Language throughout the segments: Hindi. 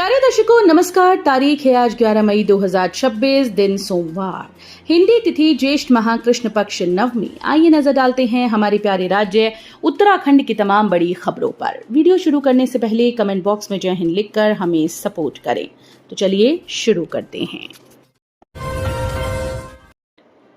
प्यारे दर्शकों नमस्कार। तारीख है आज 11 मई 2026, दिन सोमवार, हिंदी तिथि ज्येष्ठ माह कृष्ण पक्ष नवमी। आइए नजर डालते हैं हमारे प्यारे राज्य उत्तराखंड की तमाम बड़ी खबरों पर। वीडियो शुरू करने से पहले कमेंट बॉक्स में जय हिंद लिखकर हमें सपोर्ट करें। तो चलिए शुरू करते हैं।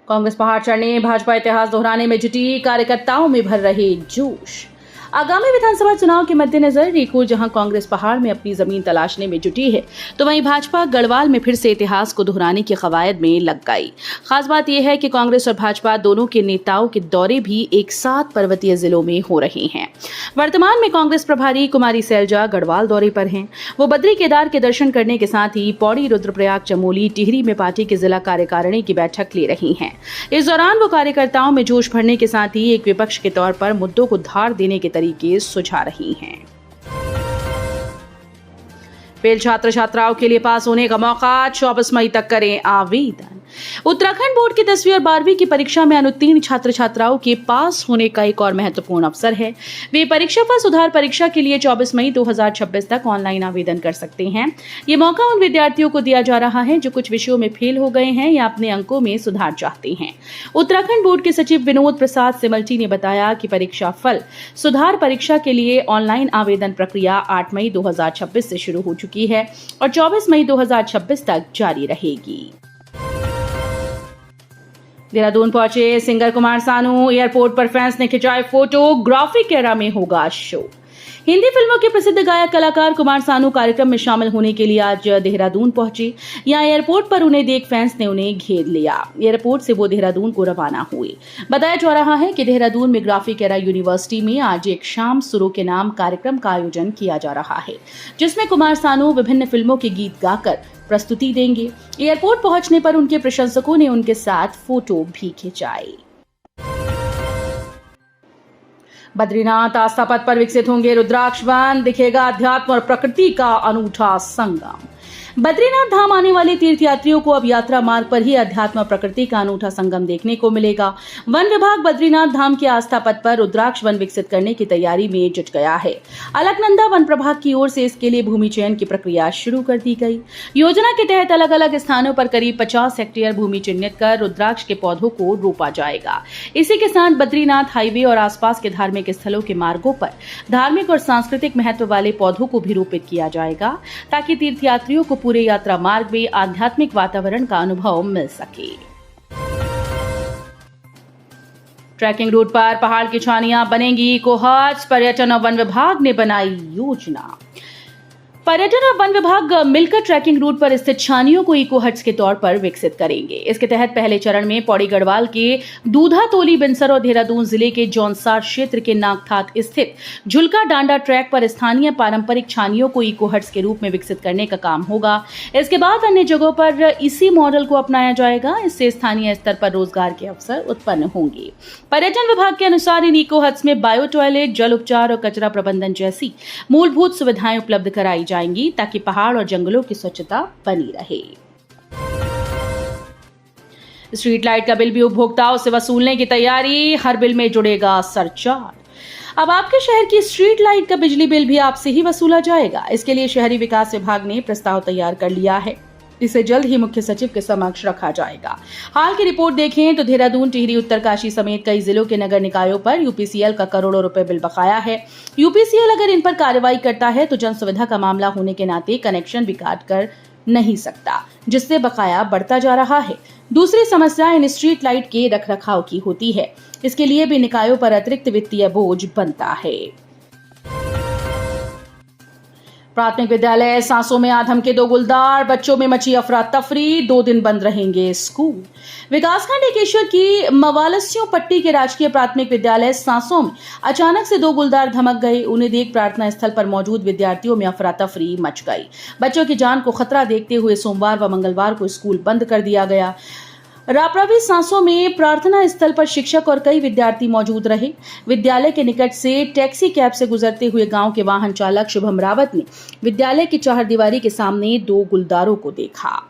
कांग्रेस पहाड़ चढ़ने, भाजपा इतिहास दोहराने में जुटी, कार्यकर्ताओं में भर रहे जोश। आगामी विधानसभा चुनाव के मद्देनजर एक ओर जहां कांग्रेस पहाड़ में अपनी जमीन तलाशने में जुटी है, तो वहीं भाजपा गढ़वाल में फिर से इतिहास को दोहराने की कवायद में लग गई। खास बात यह है कि कांग्रेस और भाजपा दोनों के नेताओं के दौरे भी एक साथ पर्वतीय जिलों में हो रहे हैं। वर्तमान में कांग्रेस प्रभारी कुमारी सैलजा गढ़वाल दौरे पर हैं। वो बद्री केदार के दर्शन करने के साथ ही पौड़ी, रुद्रप्रयाग, चमोली, टिहरी में पार्टी की जिला कार्यकारिणी की बैठक ले रही हैं। इस दौरान वो कार्यकर्ताओं में जोश भरने के साथ ही एक विपक्ष के तौर पर मुद्दों को धार देने के तरीके सुझा रही हैं। फेल छात्र छात्राओं के लिए पास होने का मौका, 24 मई तक करें आवेदन। उत्तराखंड बोर्ड की 10वीं और 12वीं की परीक्षा में अनुत्तीर्ण छात्र छात्राओं के पास होने का एक और महत्वपूर्ण अवसर है। वे परीक्षा पर सुधार परीक्षा के लिए 24 मई 2026 तक ऑनलाइन आवेदन कर सकते हैं। ये मौका उन विद्यार्थियों को दिया जा रहा है जो कुछ विषयों में फेल हो गए हैं या अपने अंकों में सुधार चाहते हैं। उत्तराखंड बोर्ड के सचिव विनोद प्रसाद सिमल्टी ने बताया कि परीक्षा फल सुधार परीक्षा के लिए ऑनलाइन आवेदन प्रक्रिया 8 मई 2026 से शुरू हो चुकी है और 24 मई 2026 तक जारी रहेगी। देहरादून पहुंचे सिंगर कुमार सानू, एयरपोर्ट पर फैंस ने खिंचाए फोटो, ग्राफिक एरा में होगा शो। हिंदी फिल्मों के प्रसिद्ध गायक कलाकार कुमार सानू कार्यक्रम में शामिल होने के लिए आज देहरादून पहुंचे। यहां एयरपोर्ट पर उन्हें देख फैंस ने उन्हें घेर लिया। एयरपोर्ट से वो देहरादून को रवाना हुए। बताया जा रहा है कि देहरादून में ग्राफिक एरा यूनिवर्सिटी में आज एक शाम सुरो के नाम कार्यक्रम का आयोजन किया जा रहा है, जिसमें कुमार सानू विभिन्न फिल्मों के गीत गाकर प्रस्तुति देंगे। एयरपोर्ट पहुंचने पर उनके प्रशंसकों ने उनके साथ फोटो भी खिंचाई। बद्रीनाथ आस्था पथ पर विकसित होंगे रुद्राक्ष वन, दिखेगा अध्यात्म और प्रकृति का अनूठा संगम। बद्रीनाथ धाम आने वाले तीर्थयात्रियों को अब यात्रा मार्ग पर ही अध्यात्म और प्रकृति का अनूठा संगम देखने को मिलेगा। वन विभाग बद्रीनाथ धाम के आस्था पथ पर रुद्राक्ष वन विकसित करने की तैयारी में जुट गया है। अलकनंदा वन प्रभाग की ओर से इसके लिए भूमि चयन की प्रक्रिया शुरू कर दी गई। योजना के तहत अलग अलग स्थानों पर करीब 50 हेक्टेयर भूमि चिन्हित कर रुद्राक्ष के पौधों को रोपा जाएगा। इसी के साथ बद्रीनाथ हाईवे और आसपास के धार्मिक स्थलों के मार्गों पर धार्मिक और सांस्कृतिक महत्व वाले पौधों को भी रोपित किया जाएगा, ताकि तीर्थयात्रियों को पूरे यात्रा मार्ग में आध्यात्मिक वातावरण का अनुभव मिल सके। ट्रैकिंग रूट पर पहाड़ की छानियां बनेंगी इको हट्स, पर्यटन और वन विभाग ने बनाई योजना। पर्यटन और वन विभाग मिलकर ट्रैकिंग रूट पर स्थित छानियों को इको हट्स के तौर पर विकसित करेंगे। इसके तहत पहले चरण में पौड़ी गढ़वाल के दूधा तोली बिनसर और देहरादून जिले के जौनसार क्षेत्र के नागठात स्थित झुलका डांडा ट्रैक पर स्थानीय पारंपरिक छानियों को इको हट्स के रूप में विकसित करने का काम होगा। इसके बाद अन्य जगहों पर इसी मॉडल को अपनाया जाएगा। इससे स्थानीय स्तर पर रोजगार के अवसर उत्पन्न होंगे। पर्यटन विभाग के अनुसार इन इको हट्स में बायो टॉयलेट, जल उपचार और कचरा प्रबंधन जैसी मूलभूत सुविधाएं उपलब्ध कराई जाएंगी, ताकि पहाड़ और जंगलों की स्वच्छता बनी रहे। स्ट्रीट लाइट का बिल भी उपभोक्ताओं से वसूलने की तैयारी, हर बिल में जुड़ेगा सरचार्ज। अब आपके शहर की स्ट्रीट लाइट का बिजली बिल भी आपसे ही वसूला जाएगा। इसके लिए शहरी विकास विभाग ने प्रस्ताव तैयार कर लिया है। इसे जल्द ही मुख्य सचिव के समक्ष रखा जाएगा। हाल की रिपोर्ट देखें तो देहरादून, टिहरी, उत्तरकाशी समेत कई जिलों के नगर निकायों पर यूपीसीएल का करोड़ों रुपए बिल बकाया है। यूपीसीएल अगर इन पर कार्रवाई करता है तो जन सुविधा का मामला होने के नाते कनेक्शन भी काट कर नहीं सकता, जिससे बकाया बढ़ता जा रहा है। दूसरी समस्या इन स्ट्रीट लाइट के रखरखाव की होती है। इसके लिए भी निकायों पर अतिरिक्त वित्तीय बोझ बनता है। प्राथमिक विद्यालय सांसों में आधम के 2 गुलदार, बच्चों में मची अफरा तफरी, 2 दिन बंद रहेंगे स्कूल। विकासखंड एकेश्वर की मवालसियों पट्टी के राजकीय प्राथमिक विद्यालय सांसों में अचानक से 2 गुलदार धमक गए। उन्हें देख प्रार्थना स्थल पर मौजूद विद्यार्थियों में अफरा तफरी मच गई। बच्चों की जान को खतरा देखते हुए सोमवार व मंगलवार को स्कूल बंद कर दिया गया। रापरावी सांसों में प्रार्थना स्थल पर शिक्षक और कई विद्यार्थी मौजूद रहे। विद्यालय के निकट से टैक्सी कैब से गुजरते हुए गांव के वाहन चालक शुभम रावत ने विद्यालय की चारदीवारी के सामने 2 गुलदारों को देखा।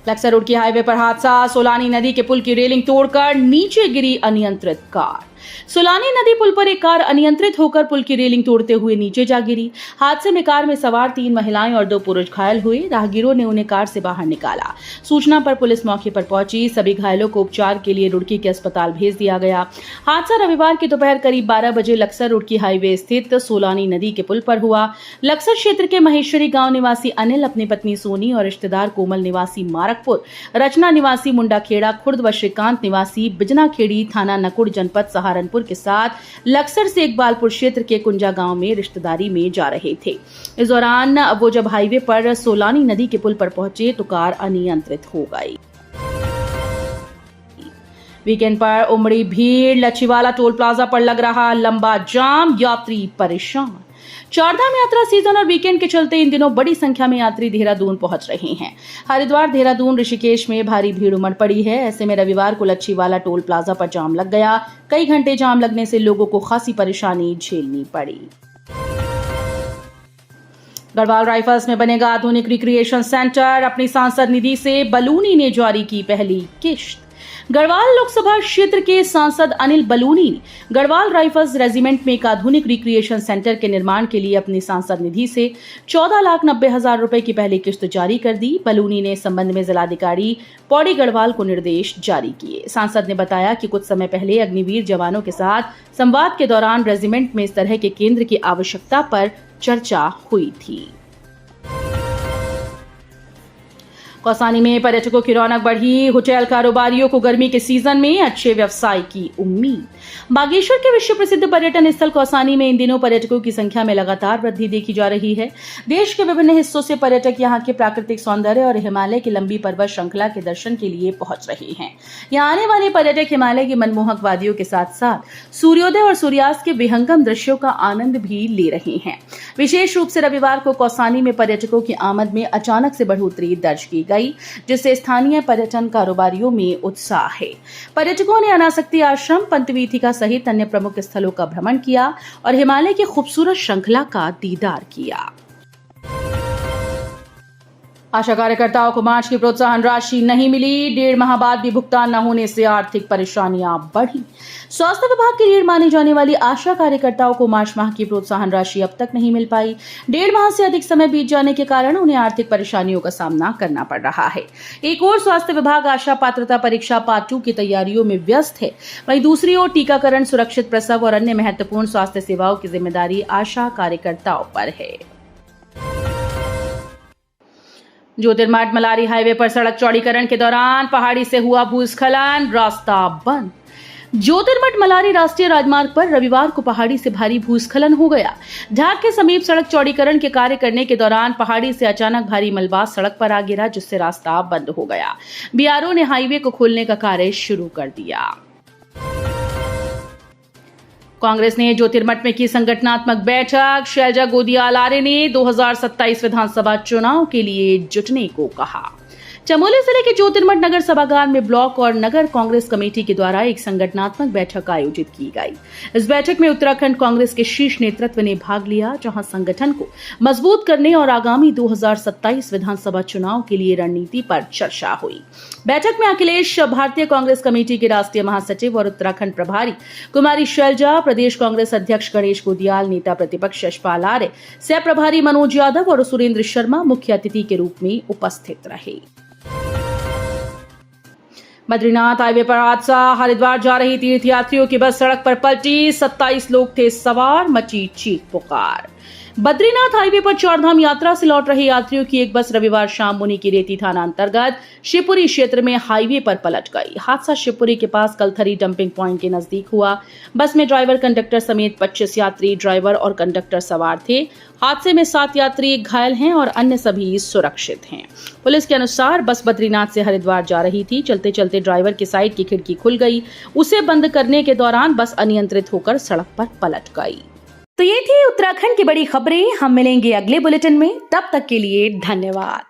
लक्सर रोड की हाईवे पर हादसा, सोलानी नदी के पुल की रेलिंग तोड़कर नीचे गिरी अनियंत्रित कार। सोलानी नदी पुल पर एक कार अनियंत्रित होकर पुल की रेलिंग तोड़ते हुए नीचे जा गिरी। हादसे में कार में सवार 3 महिलाएं और 2 पुरुष घायल हुए। राहगीरों ने उन्हें कार से बाहर निकाला। सूचना पर पुलिस मौके पर पहुंची। सभी घायलों को उपचार के लिए रुड़की के अस्पताल भेज दिया गया। हादसा रविवार की दोपहर करीब 12 बजे लक्सर रुड़की हाईवे स्थित सोलानी नदी के पुल पर हुआ। लक्सर क्षेत्र के महेश्वरी गांव निवासी अनिल अपनी पत्नी सोनी और रिश्तेदार कोमल निवासी मारकपुर, रचना निवासी मुंडाखेड़ा खुर्द व श्रीकांत निवासी बिजनाखेड़ी थाना नकुड़ जनपद सहारनपुर के साथ लक्सर से इकबालपुर क्षेत्र के कुंजा गांव में रिश्तेदारी में जा रहे थे। इस दौरान वो जब हाईवे पर सोलानी नदी के पुल पर पहुंचे तो कार अनियंत्रित हो गई। वीकेंड पर उमड़ी भीड़, लच्छीवाला टोल प्लाजा पर लग रहा लंबा जाम, यात्री परेशान। चारधाम यात्रा सीजन और वीकेंड के चलते इन दिनों बड़ी संख्या में यात्री देहरादून पहुंच रहे हैं। हरिद्वार, देहरादून, ऋषिकेश में भारी भीड़ उमड़ पड़ी है। ऐसे में रविवार को लच्छीवाला टोल प्लाजा पर जाम लग गया। कई घंटे जाम लगने से लोगों को खासी परेशानी झेलनी पड़ी। गढ़वाल राइफल्स में बनेगा आधुनिक रिक्रिएशन सेंटर। अपनी सांसद निधि से बलूनी ने जारी की पहली किश्त। गढ़वाल लोकसभा क्षेत्र के सांसद अनिल बलूनी ने गढ़वाल राइफल्स रेजिमेंट में एक आधुनिक रिक्रिएशन सेंटर के निर्माण के लिए अपनी सांसद निधि से 14,90,000 रुपए की पहली किश्त जारी कर दी। बलूनी ने इस संबंध में जिलाधिकारी पौड़ी गढ़वाल को निर्देश जारी किए। सांसद ने बताया कि कुछ समय पहले अग्निवीर जवानों के साथ संवाद के दौरान रेजिमेंट में इस तरह के केंद्र की आवश्यकता पर चर्चा हुई थी। कौसानी में पर्यटकों की रौनक बढ़ी। होटल कारोबारियों को गर्मी के सीजन में अच्छे व्यवसाय की उम्मीद। बागेश्वर के विश्व प्रसिद्ध पर्यटन स्थल कौसानी में इन दिनों पर्यटकों की संख्या में लगातार वृद्धि देखी जा रही है। देश के विभिन्न हिस्सों से पर्यटक यहां के प्राकृतिक सौंदर्य और हिमालय की लंबी पर्वत श्रृंखला के दर्शन के लिए पहुंच रहे हैं। यहां आने वाले पर्यटक हिमालय की मनमोहक वादियों के साथ साथ सूर्योदय और सूर्यास्त के विहंगम दृश्यों का आनंद भी ले रहे हैं। विशेष रूप से रविवार को कौसानी में पर्यटकों की आमद में अचानक से बढ़ोतरी दर्ज की गई, जिससे स्थानीय पर्यटन कारोबारियों में उत्साह है। पर्यटकों ने अनासक्ति आश्रम, पंतवीथिका सहित अन्य प्रमुख स्थलों का भ्रमण किया और हिमालय की खूबसूरत श्रृंखला का दीदार किया। आशा कार्यकर्ताओं को मार्च की प्रोत्साहन राशि नहीं मिली। 1.5 माह बाद भी भुगतान न होने से आर्थिक परेशानियां बढ़ी। स्वास्थ्य विभाग की रीढ़ मानी जाने वाली आशा कार्यकर्ताओं को मार्च माह की प्रोत्साहन राशि अब तक नहीं मिल पाई। 1.5 माह से अधिक समय बीत जाने के कारण उन्हें आर्थिक परेशानियों का सामना करना पड़ रहा है। एक ओर स्वास्थ्य विभाग आशा पात्रता परीक्षा पार्ट 2 की तैयारियों में व्यस्त है, वहीं दूसरी ओर टीकाकरण, सुरक्षित प्रसव और अन्य महत्वपूर्ण स्वास्थ्य सेवाओं की जिम्मेदारी आशा कार्यकर्ताओं पर है। ज्योतिर्मठ मलारी हाईवे पर सड़क चौड़ीकरण के दौरान पहाड़ी से हुआ भूस्खलन, रास्ता बंद। ज्योतिर्मठ मलारी राष्ट्रीय राजमार्ग पर रविवार को पहाड़ी से भारी भूस्खलन हो गया। ढाक के समीप सड़क चौड़ीकरण के कार्य करने के दौरान पहाड़ी से अचानक भारी मलबा सड़क पर आ गिरा, जिससे रास्ता बंद हो गया। बीआरओ ने हाईवे को खोलने का कार्य शुरू कर दिया। कांग्रेस ने ज्योतिर्मठ में की संगठनात्मक बैठक। शैलजा गोदियाल आर्य ने 2027 विधानसभा चुनाव के लिए जुटने को कहा। चमोली जिले के ज्योतिर्मठ नगर सभागार में ब्लॉक और नगर कांग्रेस कमेटी के द्वारा एक संगठनात्मक बैठक आयोजित की गई। इस बैठक में उत्तराखंड कांग्रेस के शीर्ष नेतृत्व ने भाग लिया, जहां संगठन को मजबूत करने और आगामी 2027 विधानसभा चुनाव के लिए रणनीति पर चर्चा हुई। बैठक में अखिलेश भारतीय कांग्रेस कमेटी के राष्ट्रीय महासचिव और उत्तराखंड प्रभारी कुमारी शैलजा, प्रदेश कांग्रेस अध्यक्ष गणेश गोदियाल, नेता प्रतिपक्ष यशपाल आर्य, सह प्रभारी मनोज यादव और सुरेंद्र शर्मा मुख्य अतिथि के रूप में उपस्थित रहे। बद्रीनाथ हाईवे पर हादसा। हरिद्वार जा रही तीर्थयात्रियों की बस सड़क पर पलटी। 27 लोग थे सवार, मची चीख पुकार। बद्रीनाथ हाईवे पर चारधाम यात्रा से लौट रहे यात्रियों की एक बस रविवार शाम मुनि की रेती थाना अंतर्गत शिवपुरी क्षेत्र में हाईवे पर पलट गई। हादसा शिवपुरी के पास कलथरी डंपिंग पॉइंट के नजदीक हुआ। बस में ड्राइवर, कंडक्टर समेत 25 यात्री, ड्राइवर और कंडक्टर सवार थे। हादसे में 7 यात्री घायल हैं और अन्य सभी सुरक्षित हैं। पुलिस के अनुसार बस बद्रीनाथ से हरिद्वार जा रही थी। चलते चलते ड्राइवर की साइड की खिड़की खुल गई। उसे बंद करने के दौरान बस अनियंत्रित होकर सड़क पर पलट गई। तो ये थी उत्तराखंड की बड़ी खबरें। हम मिलेंगे अगले बुलेटिन में, तब तक के लिए धन्यवाद।